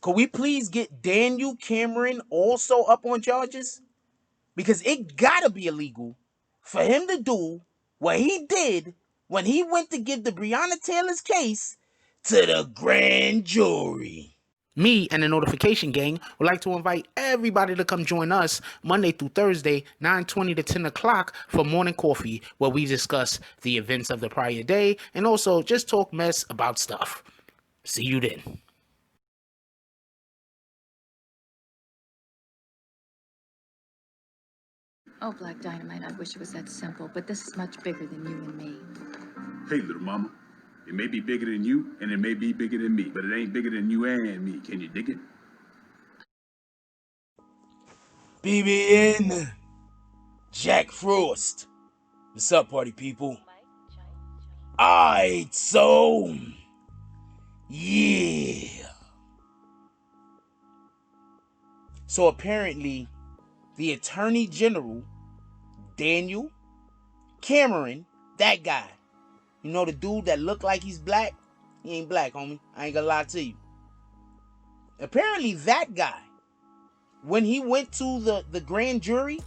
Could we please get Daniel Cameron also up on charges? Because it gotta be illegal for him to do what he did when he went to give the Breonna Taylor's case to the grand jury. Me and the Notification Gang would like to invite everybody to come join us Monday through Thursday, 9:20 to 10 o'clock for Morning Coffee, where we discuss the events of the prior day and also just talk mess about stuff. See you then. Oh, Black Dynamite, I wish it was that simple, but this is much bigger than you and me. Hey, little mama, it may be bigger than you, and it may be bigger than me, but it ain't bigger than you and me. Can you dig it? BBN, Jack Frost. What's up, party people? Alright, so yeah. So apparently, the Attorney General, Daniel Cameron, that guy. You know the dude that looked like he's black? He ain't black, homie. I ain't gonna lie to you. Apparently that guy, when he went to the grand jury,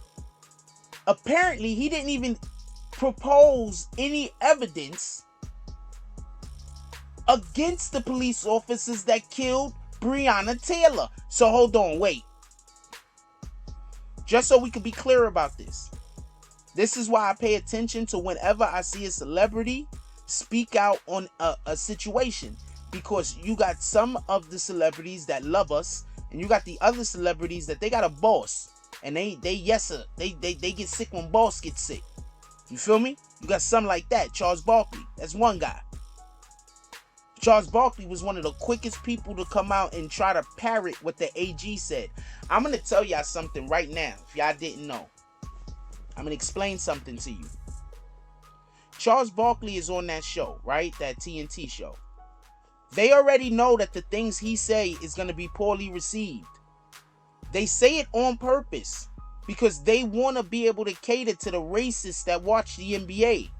apparently he didn't even propose any evidence against the police officers that killed Breonna Taylor. So hold on, wait. Just so we can be clear about this. This is why I pay attention to whenever I see a celebrity speak out on a situation. Because you got some of the celebrities that love us, and you got the other celebrities that they got a boss. And they get sick when boss gets sick. You feel me? You got some like that. Charles Barkley. That's one guy. Charles Barkley was one of the quickest people to come out and try to parrot what the AG said. I'm going to tell y'all something right now, if y'all didn't know. I'm going to explain something to you. Charles Barkley is on that show, right? That TNT show. They already know that the things he say is going to be poorly received. They say it on purpose because they want to be able to cater to the racists that watch the NBA.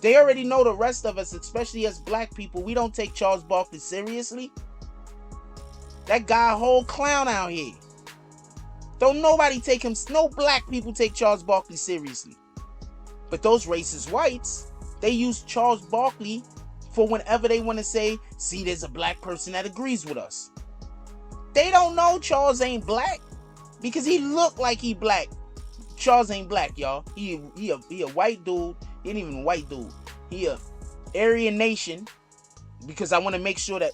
They already know the rest of us, especially as black people, we don't take Charles Barkley seriously. That guy a whole clown out here. Don't nobody take him, no black people take Charles Barkley seriously. But those racist whites, they use Charles Barkley for whenever they want to say, see, there's a black person that agrees with us. They don't know Charles ain't black because he look like he black. Charles ain't black, y'all. He a white dude. He ain't even a white dude. He a Aryan Nation, because I want to make sure that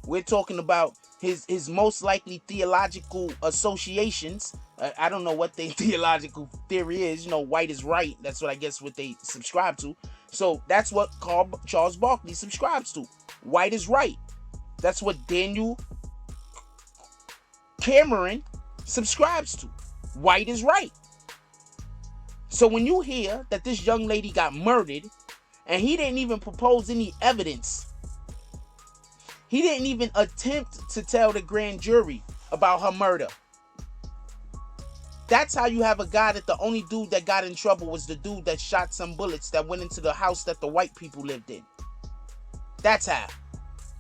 we're talking about his most likely theological associations. I don't know what their theological theory is. You know, white is right. That's what I guess what they subscribe to. So that's what Charles Barkley subscribes to. White is right. That's what Daniel Cameron subscribes to. White is right. So when you hear that this young lady got murdered and he didn't even propose any evidence, he didn't even attempt to tell the grand jury about her murder. That's how you have a guy that the only dude that got in trouble was the dude that shot some bullets that went into the house that the white people lived in. That's how.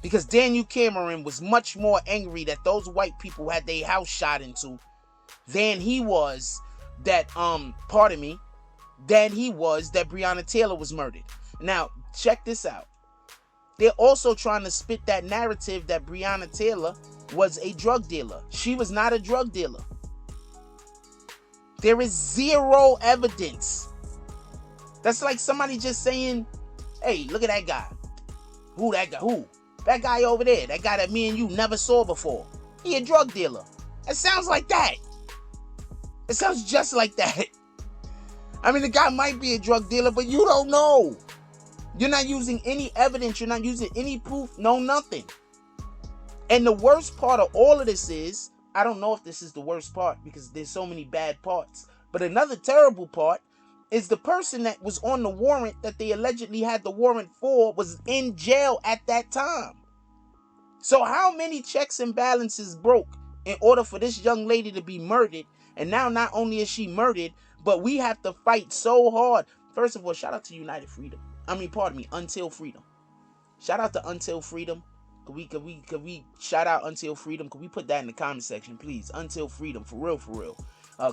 Because Daniel Cameron was much more angry that those white people had their house shot into than he was that, than he was that Breonna Taylor was murdered. Now, check this out. They're also trying to spit that narrative that Breonna Taylor was a drug dealer. She was not a drug dealer. There is zero evidence. That's like somebody just saying, hey, look at that guy. Who that guy? Who? That guy over there. That guy that me and you never saw before. He a drug dealer. It sounds like that. It sounds just like that. I mean, the guy might be a drug dealer, but you don't know. You're not using any evidence. You're not using any proof. No, nothing. And the worst part of all of this is, I don't know if this is the worst part because there's so many bad parts, but another terrible part is the person that was on the warrant that they allegedly had the warrant for was in jail at that time. So how many checks and balances broke in order for this young lady to be murdered? And now not only is she murdered, but we have to fight so hard. First of all, shout out to United Freedom. Until Freedom. Shout out to Until Freedom. Could we shout out Until Freedom? Could we put that in the comment section, please? Until Freedom, for real, for real.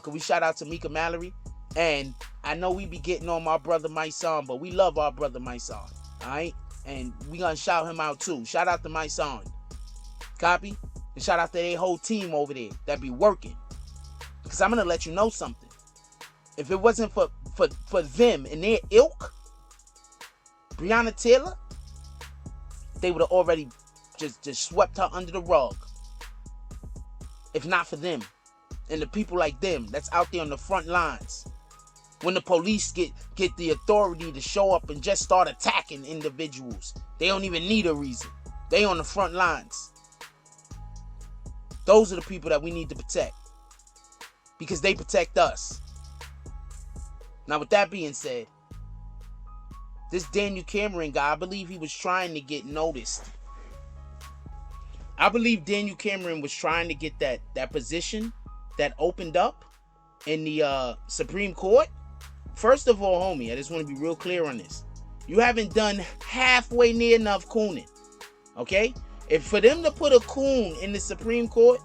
Could we shout out to Mika Mallory? And I know we be getting on my brother Myson, but we love our brother Myson, all right? And we gonna shout him out too. Shout out to Myson. Copy? And shout out to their whole team over there that be working. Because I'm gonna let you know something. If it wasn't for them and their ilk, Breonna Taylor, they would have already just swept her under the rug. If not for them and the people like them that's out there on the front lines. When the police get the authority to show up and just start attacking individuals, they don't even need a reason. They on the front lines. Those are the people that we need to protect, because they protect us. Now, with that being said, this Daniel Cameron guy, I believe he was trying to get noticed. I believe Daniel Cameron was trying to get that position that opened up in the Supreme Court. First of all, homie, I just want to be real clear on this. You haven't done halfway near enough cooning. Okay? If for them to put a coon in the Supreme Court,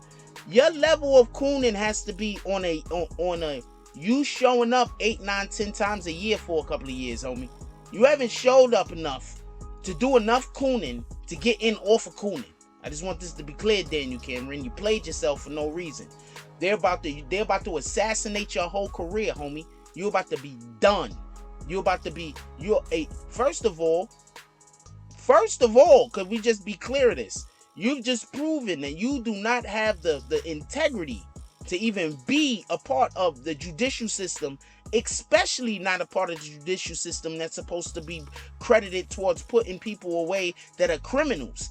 your level of cooning has to be on a you showing up 8, 9, 10 times a year for a couple of years, homie. You haven't showed up enough to do enough cooning to get in off of cooning. I just want this to be clear, Daniel Cameron. You played yourself for no reason. They're about to assassinate your whole career, homie. You're about to be done. First of all, could we just be clear of this? You've just proven that you do not have the integrity to even be a part of the judicial system, especially not a part of the judicial system that's supposed to be credited towards putting people away that are criminals.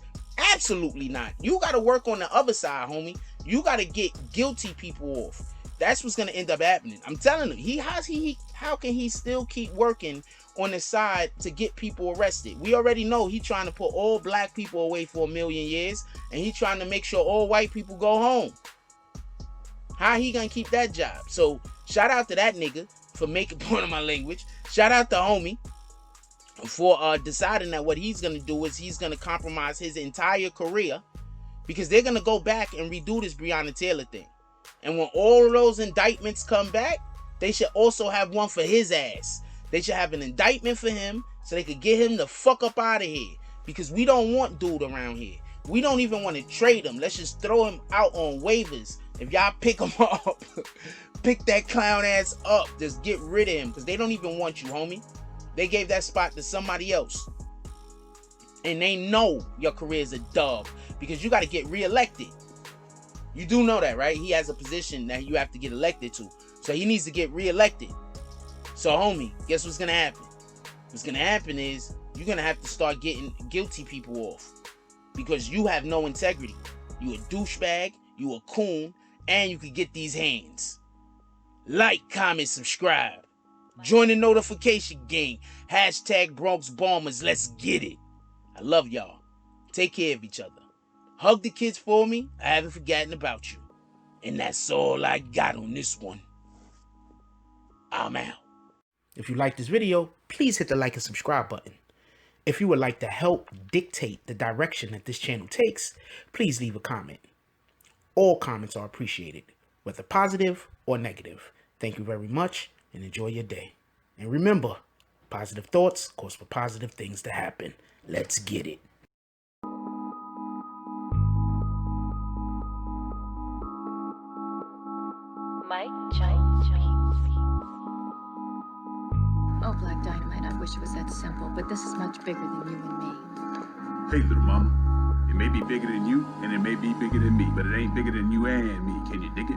Absolutely not. You got to work on the other side, homie. You got to get guilty people off. That's what's going to end up happening. I'm telling you, how can he still keep working on the side to get people arrested? We already know he's trying to put all black people away for 1 million years, and he's trying to make sure all white people go home. How he gonna keep that job? So shout out to that nigga for making point of my language. Shout out to homie for deciding that what he's gonna do is he's gonna compromise his entire career, because they're gonna go back and redo this Breonna Taylor thing. And when all of those indictments come back, they should also have one for his ass. They should have an indictment for him so they could get him the fuck up out of here. Because we don't want dude around here. We don't even want to trade him. Let's just throw him out on waivers. If y'all pick him up, pick that clown ass up. Just get rid of him, because they don't even want you, homie. They gave that spot to somebody else. And they know your career is a dub, because you got to get reelected. You do know that, right? He has a position that you have to get elected to. So he needs to get reelected. So, homie, guess what's going to happen? What's going to happen is you're going to have to start getting guilty people off, because you have no integrity. You a douchebag, you a coon, and you could get these hands. Like, comment, subscribe. Join the notification gang. Hashtag Bronx Bombers. Let's get it. I love y'all. Take care of each other. Hug the kids for me. I haven't forgotten about you. And that's all I got on this one. I'm out. If you like this video, please hit the like and subscribe button. If you would like to help dictate the direction that this channel takes, please leave a comment. All comments are appreciated, whether positive or negative. Thank you very much, and enjoy your day. And remember, positive thoughts cause for positive things to happen. Let's get it. Oh, Black Dynamite, I wish it was that simple, but this is much bigger than you and me. Hey, little mama. It may be bigger than you, and it may be bigger than me, but it ain't bigger than you and me. Can you dig it?